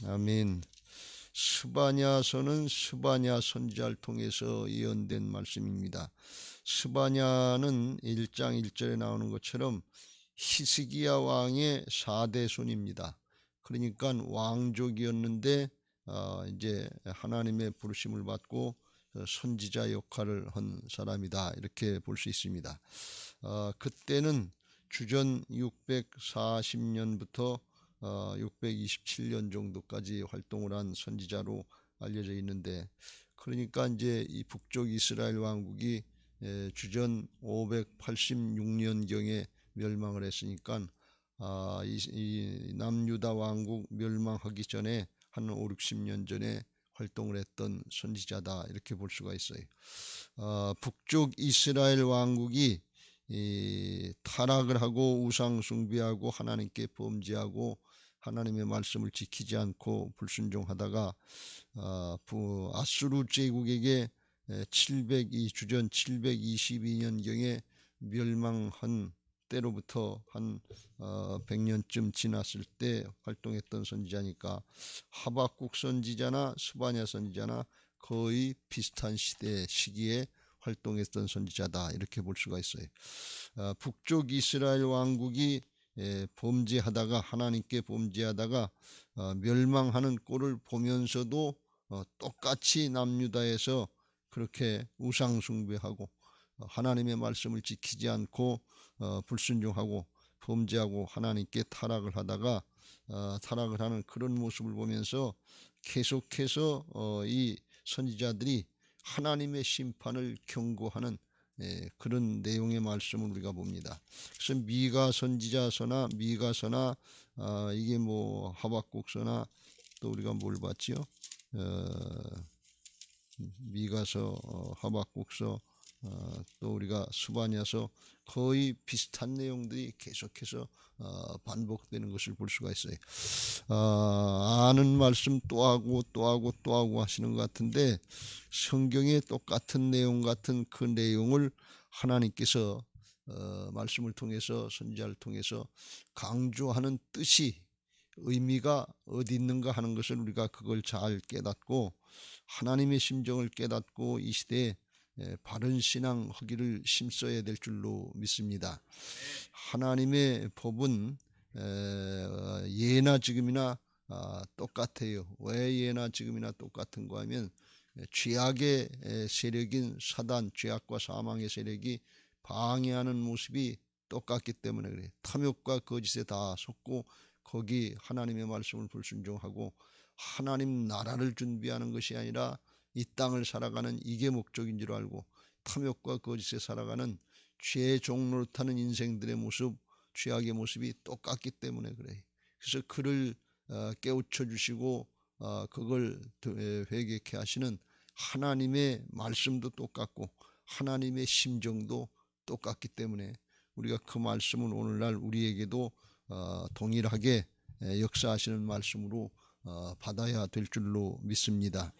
아멘. 스바냐서는 스바냐 선지자를 통해서 예언된 말씀입니다. 스바냐는 1장 1절에 나오는 것처럼 히스기야 왕의 4대 손입니다. 그러니까 왕족이었는데 이제 하나님의 부르심을 받고 선지자 역할을 한 사람이다, 이렇게 볼 수 있습니다. 그때는 주전 640년부터 627년 정도까지 활동을 한 선지자로 알려져 있는데, 그러니까 이제 이 북쪽 이스라엘 왕국이 주전 586년경에 멸망을 했으니까 이 남유다 왕국 멸망하기 전에 한 5, 60년 전에 활동을 했던 선지자다, 이렇게 볼 수가 있어요. 북쪽 이스라엘 왕국이 타락을 하고 우상 숭배하고 하나님께 범죄하고 하나님의 말씀을 지키지 않고 불순종하다가 아수르 제국에게 주전 722년경에 멸망한 때로부터 한 100년쯤 지났을 때 활동했던 선지자니까 하박국 선지자나 스바냐 선지자나 거의 비슷한 시기에 활동했던 선지자다, 이렇게 볼 수가 있어요. 북쪽 이스라엘 왕국이 범죄하다가 하나님께 범죄하다가 멸망하는 꼴을 보면서도 똑같이 남유다에서 그렇게 우상 숭배하고 하나님의 말씀을 지키지 않고 불순종하고 범죄하고 하나님께 타락을 하다가 타락을 하는 그런 모습을 보면서 계속해서 이 선지자들이 하나님의 심판을 경고하는 그런 내용의 말씀을 우리가 봅니다. 그래서 미가 선지자서나 미가서나 이게 뭐 하박국서나 또 우리가 뭘 봤지요? 미가서, 하박국서, 또 우리가 스바냐서 거의 비슷한 내용들이 계속해서 반복되는 것을 볼 수가 있어요. 아는 말씀 또 하고 또 하고 또 하고 하시는 것 같은데, 성경의 똑같은 내용 같은 그 내용을 하나님께서 말씀을 통해서 선지자를 통해서 강조하는 뜻이 의미가 어디 있는가 하는 것을 우리가 그걸 잘 깨닫고 하나님의 심정을 깨닫고 이 시대에 바른 신앙 하기를 힘써야 될 줄로 믿습니다. 하나님의 법은 예나 지금이나 똑같아요. 왜 예나 지금이나 똑같은가 하면 죄악의 세력인 사단, 죄악과 사망의 세력이 방해하는 모습이 똑같기 때문에 그래요. 탐욕과 거짓에 다 속고 거기 하나님의 말씀을 불순종하고 하나님 나라를 준비하는 것이 아니라 이 땅을 살아가는 이게 목적인 줄 알고 탐욕과 거짓에 살아가는 죄의 종로를 타는 인생들의 모습, 죄악의 모습이 똑같기 때문에 그래요. 그래서 그를 깨우쳐 주시고 그걸 회개케 하시는 하나님의 말씀도 똑같고 하나님의 심정도 똑같기 때문에 우리가 그 말씀은 오늘날 우리에게도 동일하게 역사하시는 말씀으로 받아야 될 줄로 믿습니다.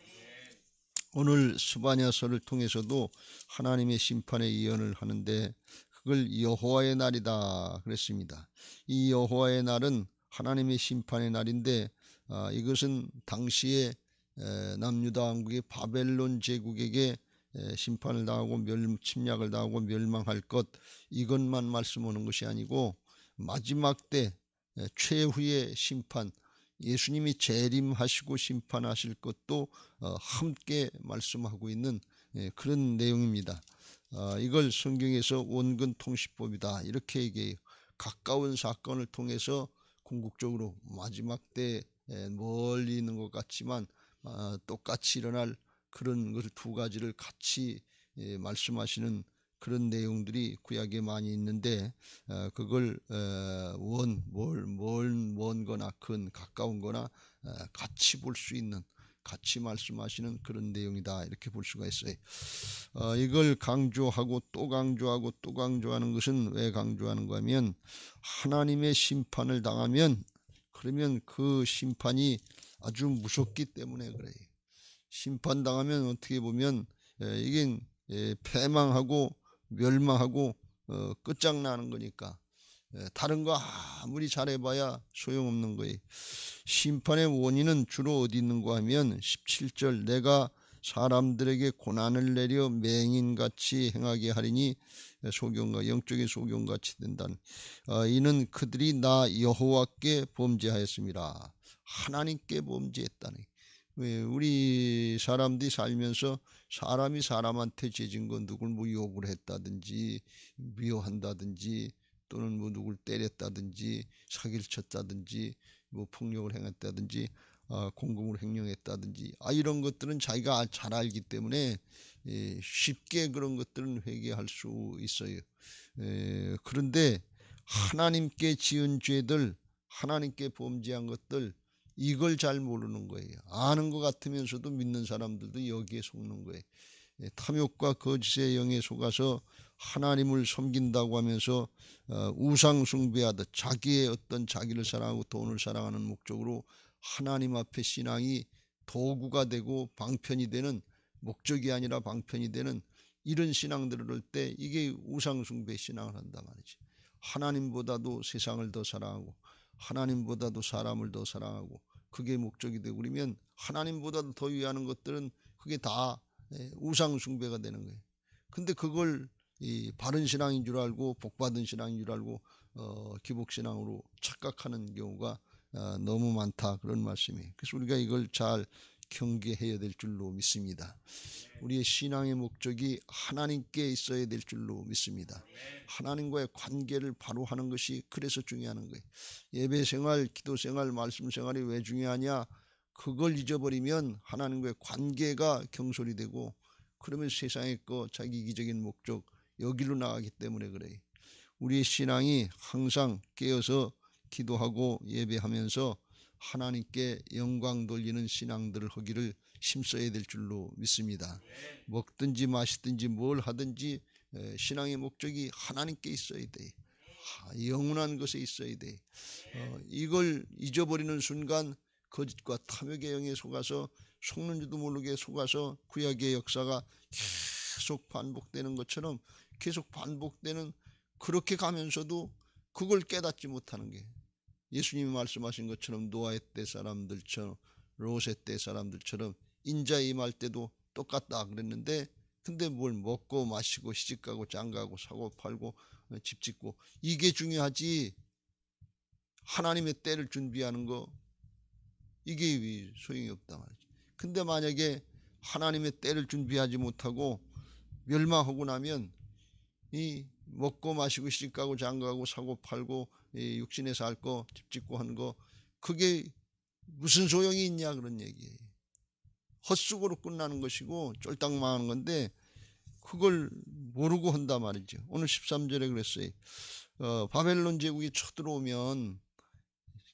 오늘 스바냐서를 통해서도 하나님의 심판의 예언을 하는데 그걸 여호와의 날이다 그랬습니다. 이 여호와의 날은 하나님의 심판의 날인데 이것은 당시에 남유다 왕국의 바벨론 제국에게 심판을 당하고 침략을 당하고 멸망할 것, 이것만 말씀하는 것이 아니고 마지막 때 최후의 심판, 예수님이 재림하시고 심판하실 것도 함께 말씀하고 있는 그런 내용입니다. 이걸 성경에서 원근통시법이다, 이렇게 얘기해요. 가까운 사건을 통해서 궁극적으로 마지막 때 멀리 있는 것 같지만 똑같이 일어날 그런 것을 두 가지를 같이 말씀하시는 그런 내용들이 구약에 많이 있는데 그걸 먼 거나 큰 가까운 거나 같이 볼 수 있는, 같이 말씀하시는 그런 내용이다, 이렇게 볼 수가 있어요. 이걸 강조하고 또 강조하고 또 강조하는 것은 왜 강조하는가 하면 하나님의 심판을 당하면 그러면 그 심판이 아주 무섭기 때문에 그래요. 심판당하면 어떻게 보면 이게 패망하고 멸망하고 끝장나는 거니까 다른 거 아무리 잘해봐야 소용없는 거예요. 심판의 원인은 주로 어디 있는가 하면 17절 내가 사람들에게 고난을 내려 맹인같이 행하게 하리니 소경과 영적인 소경같이 된다는 이는 그들이 나 여호와께 범죄하였습니다. 하나님께 범죄했다는 왜 우리 사람들이 살면서 사람이 사람한테 죄진 건 누굴 뭐 욕을 했다든지 미워한다든지 또는 뭐 누굴 때렸다든지 사기를 쳤다든지 뭐 폭력을 행했다든지 공금을 횡령했다든지 이런 것들은 자기가 잘 알기 때문에 쉽게 그런 것들은 회개할 수 있어요. 그런데 하나님께 지은 죄들, 하나님께 범죄한 것들 이걸 잘 모르는 거예요. 아는 것 같으면서도 믿는 사람들도 여기에 속는 거예요. 탐욕과 거짓의 영에 속아서 하나님을 섬긴다고 하면서 우상 숭배하듯 자기의 어떤 자기를 사랑하고 돈을 사랑하는 목적으로 하나님 앞에 신앙이 도구가 되고 방편이 되는 목적이 아니라 방편이 되는 이런 신앙들을 할 때 이게 우상 숭배 신앙을 한단 말이지. 하나님보다도 세상을 더 사랑하고 하나님보다도 사람을 더 사랑하고 그게 목적이 되고 그러면 하나님보다도 더 위하는 것들은 그게 다 우상 숭배가 되는 거예요. 근데 그걸 바른 신앙인 줄 알고 복받은 신앙인 줄 알고 기복 신앙으로 착각하는 경우가 너무 많다 그런 말씀이에요. 그래서 우리가 이걸 잘 경계해야 될 줄로 믿습니다. 우리의 신앙의 목적이 하나님께 있어야 될 줄로 믿습니다. 하나님과의 관계를 바로 하는 것이 그래서 중요한 거예요. 예배 생활, 기도 생활, 말씀 생활이 왜 중요하냐? 그걸 잊어버리면 하나님과의 관계가 경솔이 되고 그러면 세상의 거 자기 이기적인 목적 여기로 나가기 때문에 그래요. 우리의 신앙이 항상 깨어서 기도하고 예배하면서 하나님께 영광 돌리는 신앙들을 하기를 힘써야 될 줄로 믿습니다. 먹든지 마시든지 뭘 하든지 신앙의 목적이 하나님께 있어야 돼. 영원한 것에 있어야 돼. 이걸 잊어버리는 순간 거짓과 탐욕의 영에 속아서 속는 줄도 모르게 속아서 구약의 역사가 계속 반복되는 것처럼 계속 반복되는 그렇게 가면서도 그걸 깨닫지 못하는 게 예수님이 말씀하신 것처럼 노아의 때 사람들처럼 롯의 때 사람들처럼 인자 임할 때도 똑같다 그랬는데 근데 뭘 먹고 마시고 시집가고 장가고 사고 팔고 집 짓고 이게 중요하지 하나님의 때를 준비하는 거 이게 소용이 없다 말이지. 근데 만약에 하나님의 때를 준비하지 못하고 멸망하고 나면 이 먹고 마시고 시집가고 장가가고 사고 팔고 육신에 살 거 집 짓고 하는 거 그게 무슨 소용이 있냐 그런 얘기예요. 헛수고로 끝나는 것이고 쫄딱 망하는 건데 그걸 모르고 한다 말이죠. 오늘 13절에 그랬어요. 바벨론 제국이 쳐들어오면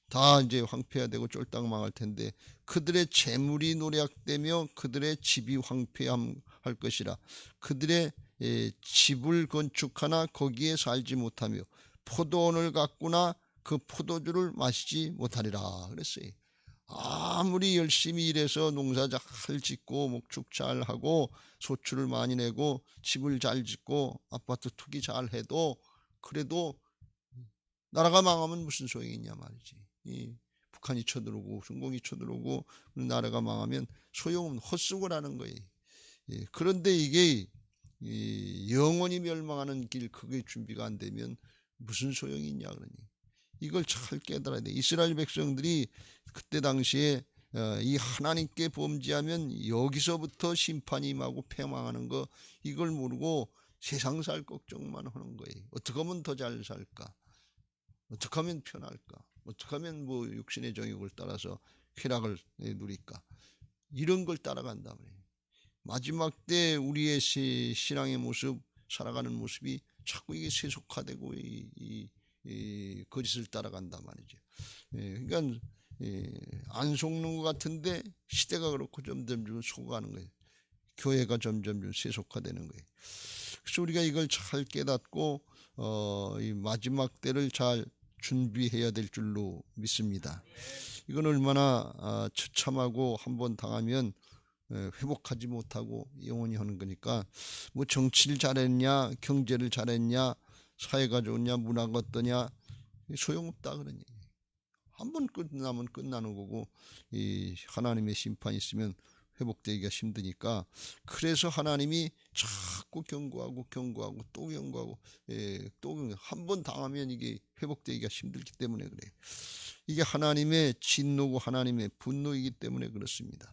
다 이제 황폐화되고 쫄딱 망할 텐데 그들의 재물이 노략되며 그들의 집이 황폐할 것이라. 그들의 집을 건축하나 거기에 살지 못하며 포도원을 갖구나 그 포도주를 마시지 못하리라 그랬어요. 아무리 열심히 일해서 농사 잘 짓고 목축 잘 하고 소출을 많이 내고 집을 잘 짓고 아파트 투기 잘 해도 그래도 나라가 망하면 무슨 소용이 있냐 말이지. 북한이 쳐들어오고 중공이 쳐들어오고 나라가 망하면 소용없는 헛수고라는 거예요. 그런데 이게 영원히 멸망하는 길 그게 준비가 안 되면 무슨 소용이 있냐 그러니 이걸 잘 깨달아야 돼. 이스라엘 백성들이 그때 당시에 이 하나님께 범죄하면 여기서부터 심판이 임하고 패망하는 거 이걸 모르고 세상 살 걱정만 하는 거예요. 어떻게 하면 더 잘 살까? 어떻게 하면 편할까? 어떻게 하면 뭐 육신의 정욕을 따라서 쾌락을 누릴까? 이런 걸 따라간다 말이에요. 마지막 때 우리의 신앙의 모습, 살아가는 모습이 자꾸 이게 세속화되고 이 거짓을 따라간단 말이죠. 그러니까 안 속는 것 같은데 시대가 그렇고 점점 속아가는 거예요. 교회가 점점 세속화되는 거예요. 그래서 우리가 이걸 잘 깨닫고 이 마지막 때를 잘 준비해야 될 줄로 믿습니다. 이건 얼마나 처참하고 한번 당하면 회복하지 못하고 영원히 하는 거니까 뭐 정치를 잘했냐 경제를 잘했냐 사회가 좋냐 문화가 어떠냐 소용없다 그런 얘기. 한번 끝나면 끝나는 거고 이 하나님의 심판이 있으면 회복되기가 힘드니까, 그래서 하나님이 자꾸 경고하고 또 경고하고, 또 한 번 당하면 이게 회복되기가 힘들기 때문에 그래요. 이게 하나님의 진노고 하나님의 분노이기 때문에 그렇습니다.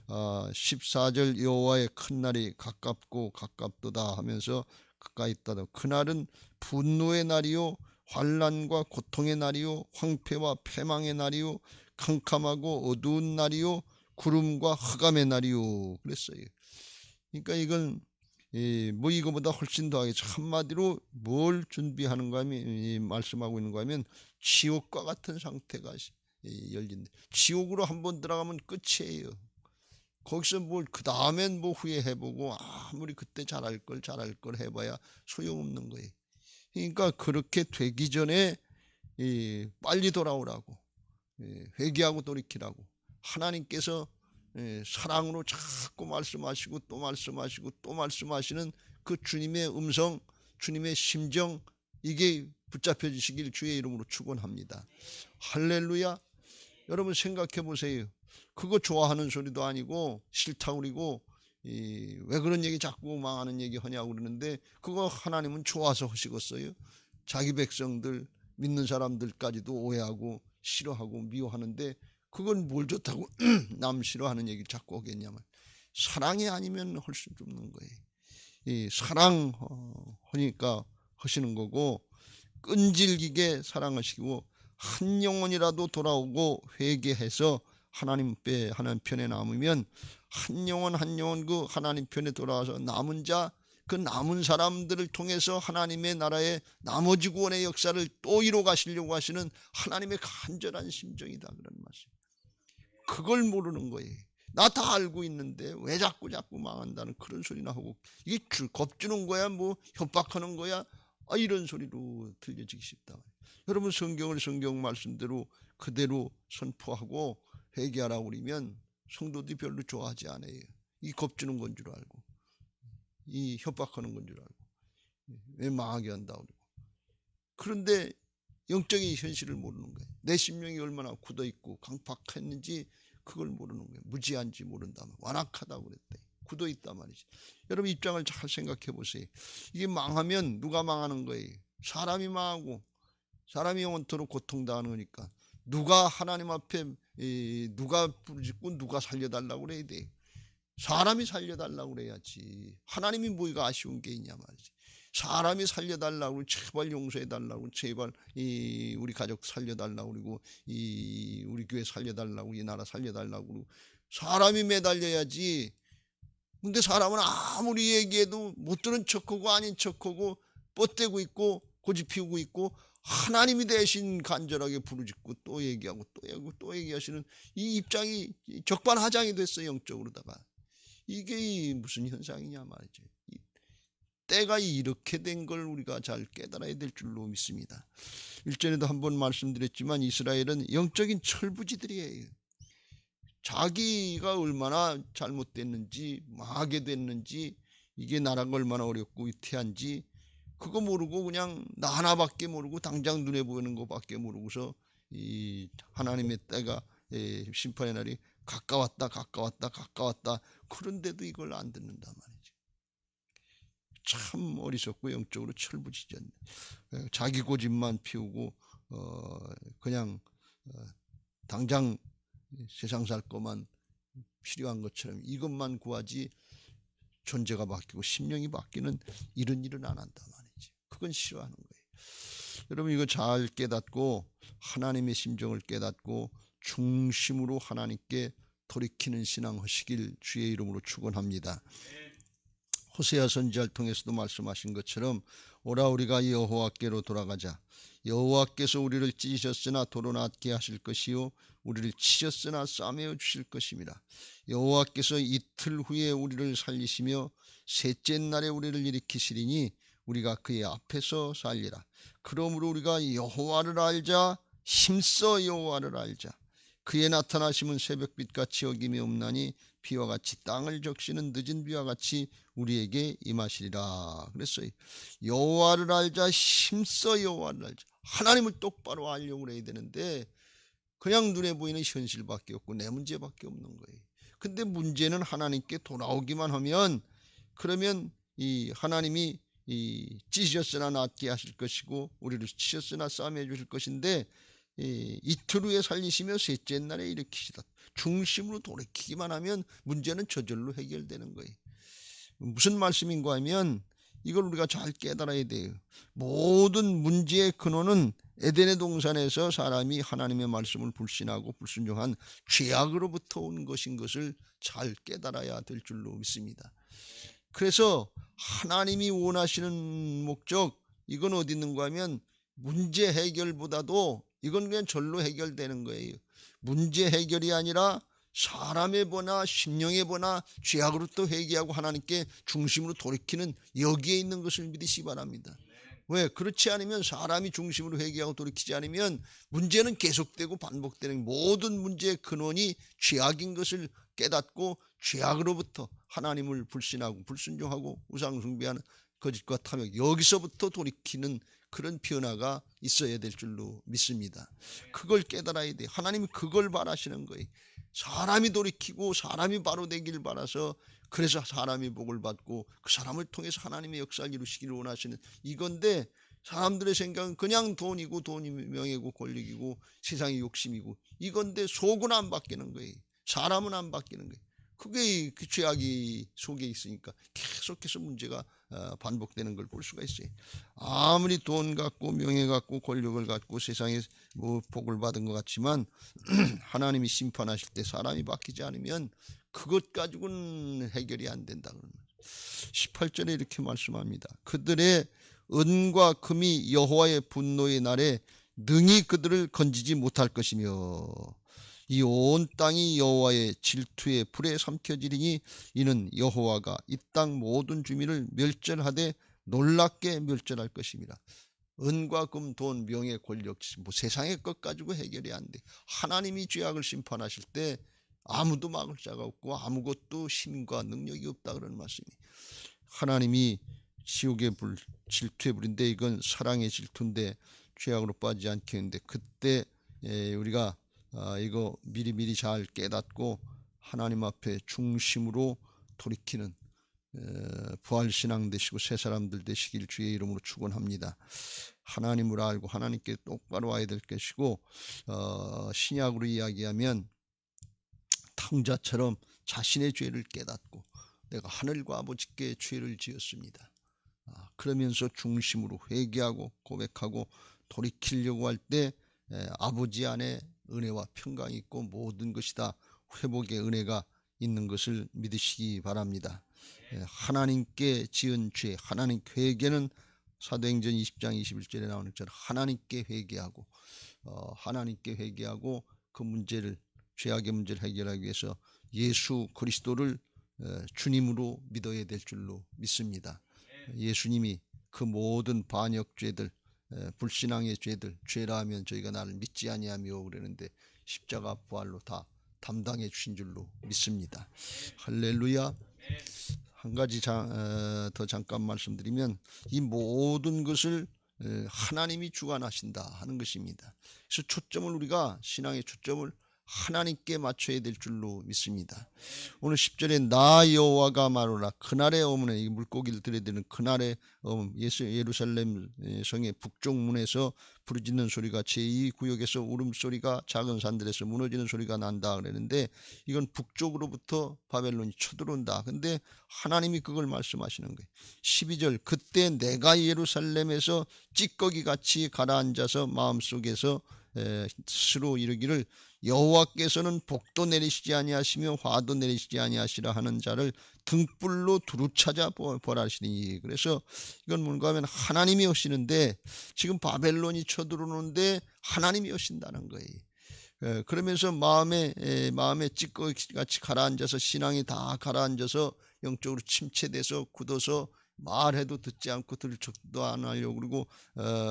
14절 여호와의 큰 날이 가깝고 가깝도다 하면서 가까이 있다도, 그날은 분노의 날이요 환난과 고통의 날이요 황폐와 패망의 날이요 캄캄하고 어두운 날이요 구름과 흑암의 날이요 그랬어요. 그러니까 이건 뭐 이거보다 훨씬 더하겠죠. 한마디로 뭘 준비하는가 하면, 말씀하고 있는가 하면 지옥과 같은 상태가 열린다. 지옥으로 한번 들어가면 끝이에요. 거기서 뭘 그 다음엔 뭐 후회해보고 아무리 그때 잘할 걸 해봐야 소용없는 거예요. 그러니까 그렇게 되기 전에 빨리 돌아오라고, 회개하고 돌이키라고 하나님께서 사랑으로 자꾸 말씀하시고 또 말씀하시고 또 말씀하시는 그 주님의 음성, 주님의 심정, 이게 붙잡혀 주시길 주의 이름으로 축원합니다. 할렐루야. 여러분 생각해 보세요. 그거 좋아하는 소리도 아니고 싫다고 그러고 왜 그런 얘기 자꾸 망하는 얘기 하냐고 그러는데, 그거 하나님은 좋아서 하시겠어요? 자기 백성들 믿는 사람들까지도 오해하고 싫어하고 미워하는데 그건 뭘 좋다고 남 싫어하는 얘기를 자꾸 하겠냐면, 사랑이 아니면 할 수 없는 거예요. 이 사랑 하니까 하시는 거고, 끈질기게 사랑하시고 한 영혼이라도 돌아오고 회개해서 하나님 편에 남으면, 한 영혼 그 하나님 편에 돌아와서 남은 자, 그 남은 사람들을 통해서 하나님의 나라의 나머지 구원의 역사를 또 이뤄 가시려고 하시는 하나님의 간절한 심정이다 그런 말씀. 그걸 모르는 거예요. 나 다 알고 있는데 왜 자꾸 망한다는 그런 소리나 하고, 이게 겁주는 거야 뭐 협박하는 거야, 이런 소리로 들려지기 쉽다. 여러분 성경을 성경 말씀대로 그대로 선포하고 회개하라고 그러면 성도들이 별로 좋아하지 않아요. 이 겁주는 건 줄 알고, 이 협박하는 건 줄 알고, 왜 망하게 한다고 그러고. 그런데 영적인 현실을 모르는 거예요. 내 심령이 얼마나 굳어있고 강팍했는지 그걸 모르는 거예요. 무지한지 모른다면, 완악하다고 그랬대. 굳어있단 말이지. 여러분 입장을 잘 생각해 보세요. 이게 망하면 누가 망하는 거예요? 사람이 망하고 사람이 영원토록 고통당하는 거니까, 누가 하나님 앞에 누가 부르짖고 누가 살려달라고 그래야 돼? 사람이 살려달라고 그래야지. 하나님이 뭐가 아쉬운 게 있냐 말이지. 사람이 살려달라고, 제발 용서해달라고, 제발 우리 가족 살려달라고 그러고, 우리 교회 살려달라고, 이 나라 살려달라고 그러고, 사람이 매달려야지. 근데 사람은 아무리 얘기해도 못 들은 척하고 아닌 척하고 뻗대고 있고 고집 피우고 있고, 하나님이 대신 간절하게 부르짖고 또 얘기하고 또 얘기하시는 이 입장이 적반하장이 됐어요, 영적으로다가. 이게 무슨 현상이냐 말이죠. 때가 이렇게 된 걸 우리가 잘 깨달아야 될 줄로 믿습니다. 일전에도 한번 말씀드렸지만 이스라엘은 영적인 철부지들이에요. 자기가 얼마나 잘못됐는지, 망하게 됐는지, 이게 나라가 얼마나 어렵고 위태한지 그거 모르고 그냥 나 하나밖에 모르고 당장 눈에 보이는 것밖에 모르고서 이 하나님의 때가, 심판의 날이 가까웠다 그런데도 이걸 안 듣는단 말이죠. 참 어리석고 영적으로 철부지졌네. 자기 고집만 피우고 그냥 당장 세상 살 것만 필요한 것처럼 이것만 구하지, 존재가 바뀌고 심령이 바뀌는 이런 일은 안 한단 말이지. 그건 싫어하는 거예요. 여러분 이거 잘 깨닫고 하나님의 심정을 깨닫고 중심으로 하나님께 돌이키는 신앙 하시길 주의 이름으로 축원합니다. 호세아 선지자를 통해서도 말씀하신 것처럼, 오라 우리가 여호와께로 돌아가자. 여호와께서 우리를 찢으셨으나 도로 낫게 하실 것이요 우리를 치셨으나 싸매어 주실 것입니다. 여호와께서 이틀 후에 우리를 살리시며 셋째 날에 우리를 일으키시리니 우리가 그의 앞에서 살리라. 그러므로 우리가 여호와를 알자. 힘써 여호와를 알자. 그의 나타나심은 새벽빛같이 어김이 없나니 비와 같이 땅을 적시는 늦은 비와 같이 우리에게 임하시리라 그랬어요. 여호와를 알자. 힘써 여호와를 알자. 하나님을 똑바로 알려고 해야 되는데 그냥 눈에 보이는 현실밖에 없고 내 문제밖에 없는 거예요. 근데 문제는 하나님께 돌아오기만 하면 그러면 이 하나님이 이 찢으셨으나 낫게 하실 것이고 우리를 치셨으나 싸매 주실 것인데 이틀 후에 살리시며 셋째 날에 일으키시다. 중심으로 돌이키기만 하면 문제는 저절로 해결되는 거예요. 무슨 말씀인가 하면 이걸 우리가 잘 깨달아야 돼요. 모든 문제의 근원은 에덴의 동산에서 사람이 하나님의 말씀을 불신하고 불순종한 죄악으로부터 온 것인 것을 잘 깨달아야 될 줄로 믿습니다. 그래서 하나님이 원하시는 목적 이건 어디 있는가 하면 문제 해결보다도 이건 그냥 절로 해결되는 거예요. 문제 해결이 아니라 사람의 보나 심령의 보나 죄악으로부터 회개하고 하나님께 중심으로 돌이키는 여기에 있는 것을 믿으시기 바랍니다. 왜? 그렇지 않으면 사람이 중심으로 회개하고 돌이키지 않으면 문제는 계속되고 반복되는 모든 문제의 근원이 죄악인 것을 깨닫고 죄악으로부터 하나님을 불신하고 불순종하고 우상숭배하는 거짓과 탐욕 여기서부터 돌이키는 그런 변화가 있어야 될 줄로 믿습니다. 그걸 깨달아야 돼. 하나님이 그걸 바라시는 거예요. 사람이 돌이키고 사람이 바로 되길 바라서 그래서 사람이 복을 받고 그 사람을 통해서 하나님의 역사를 이루시기를 원하시는 이건데 사람들의 생각은 그냥 돈이고 돈이 명예고 권력이고 세상의 욕심이고 이건데 속은 안 바뀌는 거예요. 사람은 안 바뀌는 거예요. 그게 그 죄악이 속에 있으니까 계속해서 문제가 반복되는 걸 볼 수가 있어요. 아무리 돈 갖고 명예 갖고 권력을 갖고 세상에 뭐 복을 받은 것 같지만 하나님이 심판하실 때 사람이 바뀌지 않으면 그것 가지고는 해결이 안 된다. 18절에 이렇게 말씀합니다. 그들의 은과 금이 여호와의 분노의 날에 능히 그들을 건지지 못할 것이며 이 온 땅이 여호와의 질투의 불에 삼켜지리니 이는 여호와가 이 땅 모든 주민을 멸절하되 놀랍게 멸절할 것입니다. 은과 금, 돈, 명예, 권력, 뭐 세상의 것 가지고 해결이 안 돼. 하나님이 죄악을 심판하실 때 아무도 막을 자가 없고 아무것도 힘과 능력이 없다 그런 말씀이. 하나님이 지옥의 불, 질투의 불인데 이건 사랑의 질투인데 죄악으로 빠지지 않게 했는데 그때 우리가 이거 미리미리 잘 깨닫고 하나님 앞에 중심으로 돌이키는 부활신앙 되시고 새 사람들 되시길 주의 이름으로 축원합니다. 하나님을 알고 하나님께 똑바로 와야 될 것이고 신약으로 이야기하면 탕자처럼 자신의 죄를 깨닫고 내가 하늘과 아버지께 죄를 지었습니다. 그러면서 중심으로 회개하고 고백하고 돌이키려고 할 때 아버지 안에 은혜와 평강이 있고 모든 것이 다 회복의 은혜가 있는 것을 믿으시기 바랍니다. 하나님께 지은 죄, 하나님 회개는 사도행전 20장 21절에 나오는 것처럼 하나님께 회개하고 하나님께 회개하고 그 문제를 죄악의 문제를 해결하기 위해서 예수 그리스도를 주님으로 믿어야 될 줄로 믿습니다. 예수님이 그 모든 반역죄들 불신앙의 죄들 죄라 하면 저희가 나를 믿지 아니하며 그러는데 십자가 부활로 다 담당해 주신 줄로 믿습니다. 할렐루야. 한 가지 더 잠깐 말씀드리면 이 모든 것을 하나님이 주관하신다 하는 것입니다. 그래서 초점을 우리가 신앙의 초점을 하나님께 맞춰야 될 줄로 믿습니다. 오늘 10절에 나 여호와가 말하노라. 그날의 어음에 이 물고기를 들여야 되는 그날의 어음 예루살렘 성의 북쪽 문에서 부르짖는 소리가 제2구역에서 울음소리가 작은 산들에서 무너지는 소리가 난다 그랬는데 이건 북쪽으로부터 바벨론이 쳐들어온다. 근데 하나님이 그걸 말씀하시는 거예요. 12절 그때 내가 예루살렘에서 찌꺼기같이 가라앉아서 마음속에서 스스로 이르기를 여호와께서는 복도 내리시지 아니하시며 화도 내리시지 아니하시라 하는 자를 등불로 두루 찾아 벌하시니. 그래서 이건 뭔가 하면 하나님이 오시는데 지금 바벨론이 쳐들어오는데 하나님이 오신다는 거예요. 그러면서 마음에 찌꺼기같이 가라앉아서 신앙이 다 가라앉아서 영적으로 침체돼서 굳어서 말해도 듣지 않고 들을 척도 안 하려고 그러고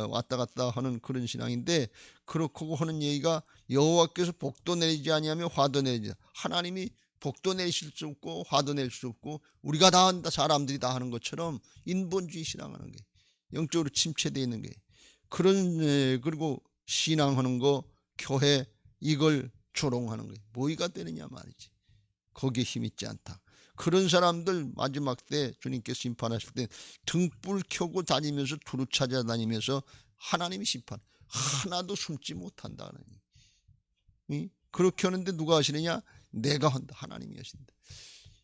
왔다 갔다 하는 그런 신앙인데 그렇고 하는 얘기가 여호와께서 복도 내리지 아니하며 화도 내리지 하나님이 복도 내리실 수 없고 화도 낼 수 없고 우리가 다 한다 사람들이 다 하는 것처럼 인본주의 신앙하는 게 영적으로 침체되어 있는 게 그리고 신앙하는 거, 교회 이걸 조롱하는 거예요. 뭐가 되느냐 말이지. 거기에 힘 있지 않다. 그런 사람들 마지막 때 주님께서 심판하실 때 등불 켜고 다니면서 두루 찾아다니면서 하나님이 심판 하나도 숨지 못한다. 그렇게 하는데 누가 하시느냐? 내가 한다. 하나님이 하신다.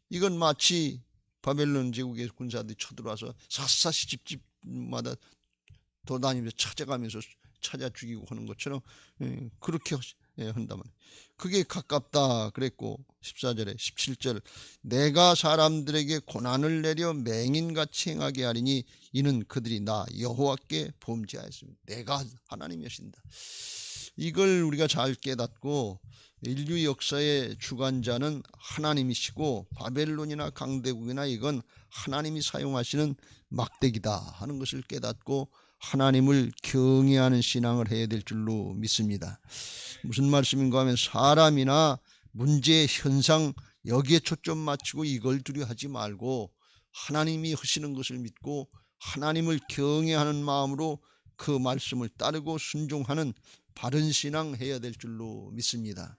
이건 마치 바벨론 제국의 군사들이 쳐들어와서 샅샅이 집집마다 돌아다니면서 찾아가면서 찾아 죽이고 하는 것처럼 그렇게 한다면 그게 가깝다 그랬고 14절에 17절 내가 사람들에게 고난을 내려 맹인같이 행하게 하리니 이는 그들이 나 여호와께 범죄하였습니다. 내가 하나님이 하신다. 이걸 우리가 잘 깨닫고 인류 역사의 주관자는 하나님이시고 바벨론이나 강대국이나 이건 하나님이 사용하시는 막대기다 하는 것을 깨닫고 하나님을 경외하는 신앙을 해야 될 줄로 믿습니다. 무슨 말씀인가 하면 사람이나 문제, 현상 여기에 초점 맞추고 이걸 두려워하지 말고 하나님이 하시는 것을 믿고 하나님을 경외하는 마음으로 그 말씀을 따르고 순종하는 바른 신앙 해야 될 줄로 믿습니다.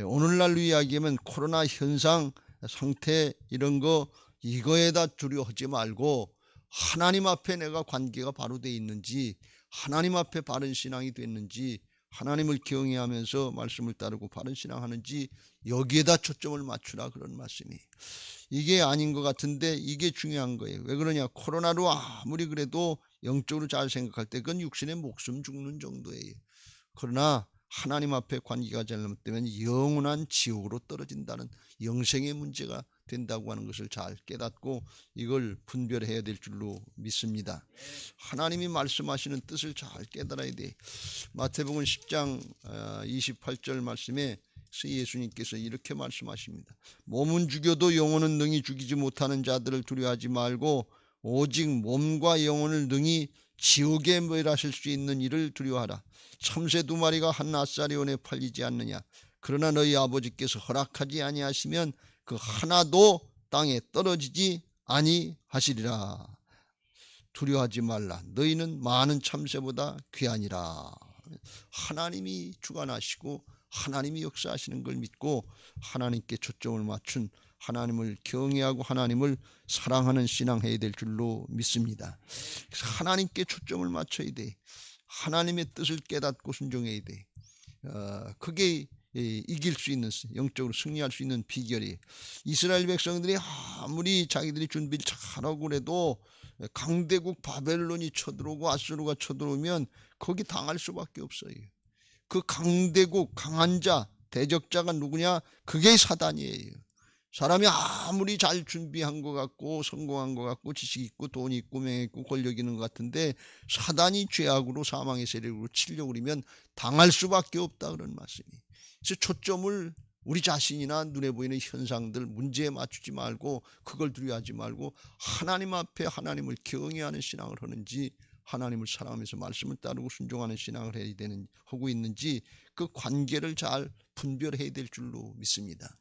오늘날로 이야기하면 코로나 현상 상태 이런 거 이거에다 두려워하지 말고 하나님 앞에 내가 관계가 바로 돼 있는지 하나님 앞에 바른 신앙이 됐는지 하나님을 경외하면서 말씀을 따르고 바른 신앙하는지 여기에다 초점을 맞추라 그런 말씀이 이게 아닌 것 같은데 이게 중요한 거예요. 왜 그러냐? 코로나로 아무리 그래도 영적으로 잘 생각할 때 그건 육신의 목숨 죽는 정도예요. 그러나 하나님 앞에 관계가 잘못되면 영원한 지옥으로 떨어진다는 영생의 문제가 된다고 하는 것을 잘 깨닫고 이걸 분별해야 될 줄로 믿습니다. 하나님이 말씀하시는 뜻을 잘 깨달아야 돼. 마태복음 10장 28절 말씀에 예수님께서 이렇게 말씀하십니다. 몸은 죽여도 영혼은 능히 죽이지 못하는 자들을 두려워하지 말고 오직 몸과 영혼을 능히 지옥에 멸하실 수 있는 이를 두려워하라. 참새 2마리가 한 낫사리온에 팔리지 않느냐. 그러나 너희 아버지께서 허락하지 아니하시면 그 하나도 땅에 떨어지지 아니하시리라. 두려워하지 말라. 너희는 많은 참새보다 귀하니라. 하나님이 주관하시고 하나님이 역사하시는 걸 믿고 하나님께 초점을 맞춘 하나님을 경외하고 하나님을 사랑하는 신앙해야 될 줄로 믿습니다. 하나님께 초점을 맞춰야 돼. 하나님의 뜻을 깨닫고 순종해야 돼. 그게 이길 수 있는 영적으로 승리할 수 있는 비결이 이스라엘 백성들이 아무리 자기들이 준비를 잘하고 그래도 강대국 바벨론이 쳐들어오고 아수르가 쳐들어오면 거기 당할 수밖에 없어요. 그 강대국 강한 자 대적자가 누구냐? 그게 사단이에요. 사람이 아무리 잘 준비한 것 같고 성공한 것 같고 지식 있고 돈 있고 명 있고 권력 있는 것 같은데 사단이 죄악으로 사망의 세력으로 치려고 그러면 당할 수밖에 없다 그런 말씀이. 그래서 초점을 우리 자신이나 눈에 보이는 현상들 문제에 맞추지 말고 그걸 두려워하지 말고 하나님 앞에 하나님을 경외하는 신앙을 하는지 하나님을 사랑하면서 말씀을 따르고 순종하는 신앙을 해야 되는 하고 있는지 그 관계를 잘 분별해야 될 줄로 믿습니다.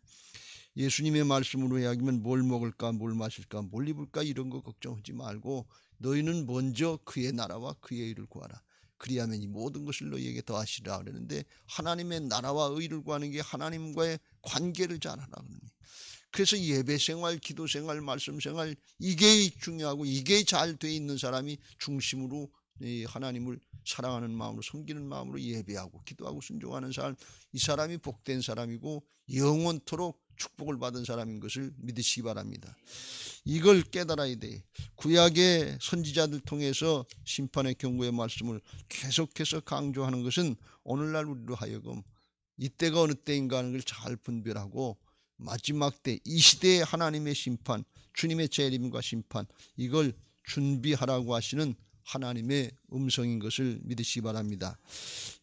예수님의 말씀으로 이야기하면 뭘 먹을까 뭘 마실까 뭘 입을까 이런 거 걱정하지 말고 너희는 먼저 그의 나라와 그의 의를 구하라. 그리하면 이 모든 것을 너희에게 더하시라 그러는데 하나님의 나라와 의를 구하는 게 하나님과의 관계를 잘하라 그럽니다. 그래서 예배생활, 기도생활, 말씀생활 이게 중요하고 이게 잘 돼 있는 사람이 중심으로 하나님을 사랑하는 마음으로 섬기는 마음으로 예배하고 기도하고 순종하는 사람 이 사람이 복된 사람이고 영원토록 축복을 받은 사람인 것을 믿으시기 바랍니다. 이걸 깨달아야 돼. 구약의 선지자들 통해서 심판의 경고의 말씀을 계속해서 강조하는 것은 오늘날 우리로 하여금 이때가 어느 때인가 하는 걸 잘 분별하고 마지막 때 이 시대의 하나님의 심판 주님의 재림과 심판 이걸 준비하라고 하시는 하나님의 음성인 것을 믿으시기 바랍니다.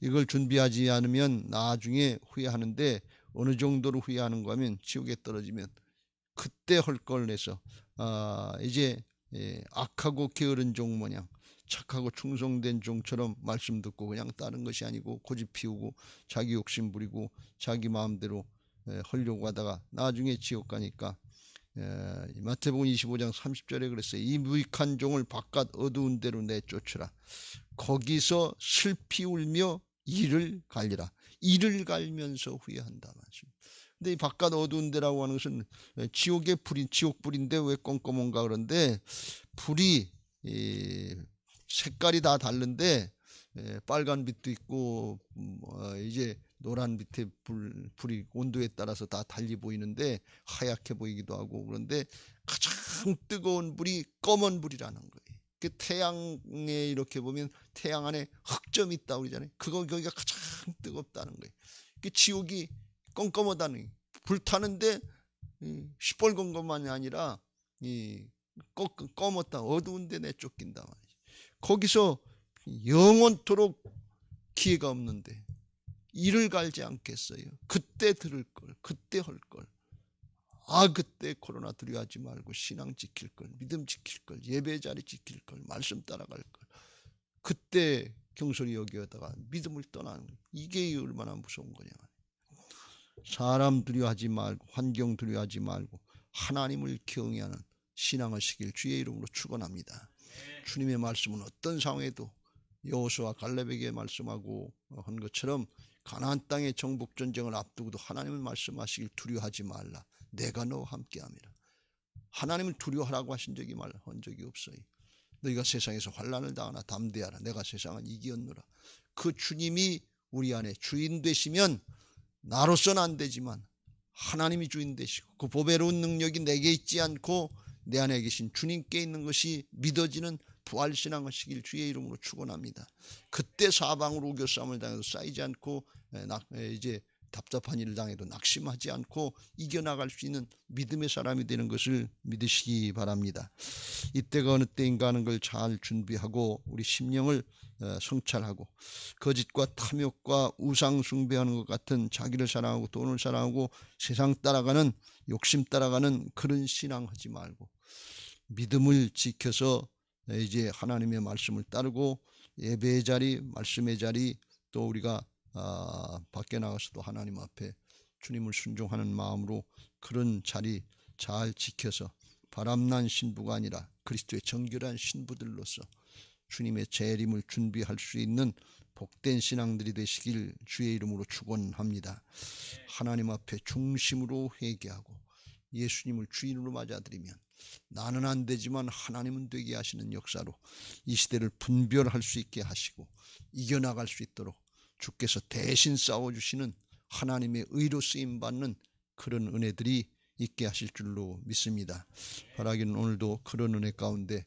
이걸 준비하지 않으면 나중에 후회하는데 어느 정도로 후회하는가 하면 지옥에 떨어지면 그때 할 걸 내서 이제 악하고 게으른 종 모양 착하고 충성된 종처럼 말씀 듣고 그냥 따른 것이 아니고 고집 피우고 자기 욕심 부리고 자기 마음대로 하려고 하다가 나중에 지옥 가니까 마태복음 25장 30절에 그랬어요. 이 무익한 종을 바깥 어두운 데로 내쫓으라. 거기서 슬피 울며 이를 갈리라. 이를 갈면서 후회한다 말씀. 근데 이 바깥 어두운 데라고 하는 것은 지옥의 불이, 지옥불인데 왜 껌껌한가 그런데, 불이 색깔이 다 다른데 빨간 빛도 있고 이제 노란 빛의 불이 온도에 따라서 다 달리 보이는데 하얗게 보이기도 하고, 그런데 가장 뜨거운 불이 검은 불이라는 거예요. 그 태양에 이렇게 보면 태양 안에 흑점이 있다고 그러잖아요. 거기가 가장 뜨겁다는 거예요. 그 지옥이 껌껌하다는, 불타는데 시뻘건 것만이 아니라 검었다, 어두운 데 내쫓긴다 말이지. 거기서 영원토록 기회가 없는데 이를 갈지 않겠어요? 그때 들을 걸, 그때 할 걸. 그때 코로나 두려워하지 말고 신앙 지킬 걸, 믿음 지킬 걸, 예배 자리 지킬 걸, 말씀 따라갈 걸. 그때 경솔히 여기다가 믿음을 떠나는 거. 이게 얼마나 무서운 거냐. 사람 두려워하지 말고, 환경 두려워하지 말고 하나님을 경외하는 신앙을 시길 주의 이름으로 축원합니다. 주님의 말씀은 어떤 상황에도 여호수아 갈렙에게 말씀하고 한 것처럼 가나안 땅의 정복 전쟁을 앞두고도 하나님을 말씀하시길 두려워하지 말라. 내가 너와 함께함이라. 하나님을 두려워하라고 하신 적이 한 적이 없어요. 너희가 세상에서 환난을 당하나 담대하라. 내가 세상을 이기었노라. 그 주님이 우리 안에 주인 되시면 나로서는 안 되지만 하나님이 주인 되시고 그 보배로운 능력이 내게 있지 않고 내 안에 계신 주님께 있는 것이 믿어지는 부활신앙 하시길 주의 이름으로 축원합니다. 그때 사방으로 우겨싸움을 당해도 쌓이지 않고 이제 답답한 일을 당해도 낙심하지 않고 이겨나갈 수 있는 믿음의 사람이 되는 것을 믿으시기 바랍니다. 이때가 어느 때인가 하는 걸 잘 준비하고 우리 심령을 성찰하고 거짓과 탐욕과 우상 숭배하는 것 같은 자기를 사랑하고 돈을 사랑하고 세상 따라가는 욕심 따라가는 그런 신앙하지 말고 믿음을 지켜서 이제 하나님의 말씀을 따르고 예배의 자리, 말씀의 자리, 또 우리가 밖에 나가서도 하나님 앞에 주님을 순종하는 마음으로 그런 자리 잘 지켜서 바람난 신부가 아니라 그리스도의 정결한 신부들로서 주님의 재림을 준비할 수 있는 복된 신앙들이 되시길 주의 이름으로 축원합니다. 하나님 앞에 중심으로 회개하고 예수님을 주인으로 맞아들이면 나는 안 되지만 하나님은 되게 하시는 역사로 이 시대를 분별할 수 있게 하시고 이겨나갈 수 있도록 주께서 대신 싸워주시는 하나님의 의로 쓰임받는 그런 은혜들이 있게 하실 줄로 믿습니다. 바라기는 오늘도 그런 은혜 가운데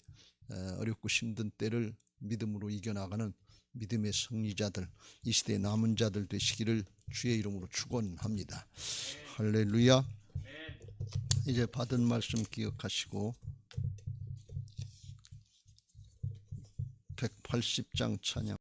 어렵고 힘든 때를 믿음으로 이겨나가는 믿음의 승리자들, 이 시대의 남은 자들 되시기를 주의 이름으로 축원합니다. 할렐루야. 이제 받은 말씀 기억하시고 180장 찬양